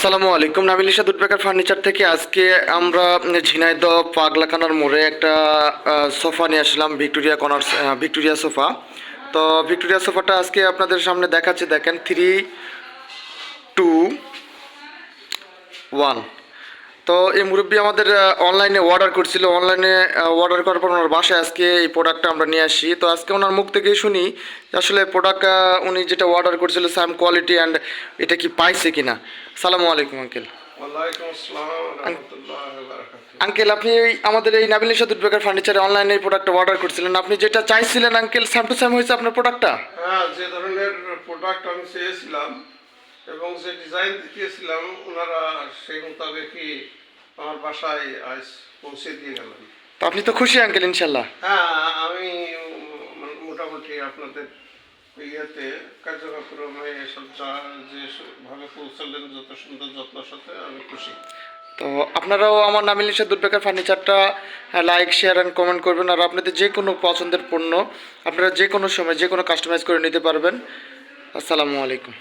আসসালামু আলাইকুম। Nabil Irshad woodpecker furniture থেকে আজকে আমরা ঝিনাইদহ পাগলাখানার মোড়ে একটা সোফা নিয়ে আসলাম, ভিক্টোরিয়া সোফা। তো ভিক্টোরিয়া সোফাটা আজকে আপনাদের সামনে দেখাচ্ছি। দেখেন, 3, 2, 1। তো এই মুরব্বী আমাদের অনলাইনে অর্ডার করছিল। অনলাইনে অর্ডার করার পর ওনার বাসায় আজকে এই প্রোডাক্টটা আমরা নিয়ে আসি। তো আজকে ওনার মুখ থেকেই শুনি যে আসলে প্রোডাক্ট উনি যেটা অর্ডার করছিল সেম কোয়ালিটি অ্যান্ড এটা কি পাইছে কিনা। সালামু আলাইকুম আঙ্কেল। ওয়ালাইকুম আসসালাম ওয়া রাহমাতুল্লাহি ওয়া বারাকাতুহু। আঙ্কেল, আপনি আমাদের এই নাবিল ইরশাদ উডপেকার ফার্নিচারে অনলাইনে এই প্রোডাক্টটা অর্ডার করছিলেন। আপনি যেটা চাইছিলেন আঙ্কেল, সেম টু সেম হয়েছে আপনার প্রোডাক্টটা? হ্যাঁ, যে ধরনের প্রোডাক্ট আমি চেয়েছিলাম এবং যে ডিজাইন দিয়েছিলাম ওনারা সেই মোতাবেকই আমার বাসায় আজ পৌঁছে দিয়ে গেলেন। তো আপনি তো খুশি আঙ্কেল ইনশাল্লাহ? হ্যাঁ, আমি মোটামুটি আপনাদের ইয়েতে কার্যক্রমে এসব যেভাবে পৌঁছালেন যত সুন্দর যত্নের সাথে, আমি খুশি। তো আপনারাও আমার নাবিল ইরশাদ উডপেকার ফার্নিচারটা লাইক, শেয়ার অ্যান্ড কমেন্ট করবেন। আর আপনাদের যে কোনো পছন্দের পণ্য আপনারা যে কোনো সময় যে কোনো কাস্টমাইজ করে নিতে পারবেন। আসসালামু আলাইকুম।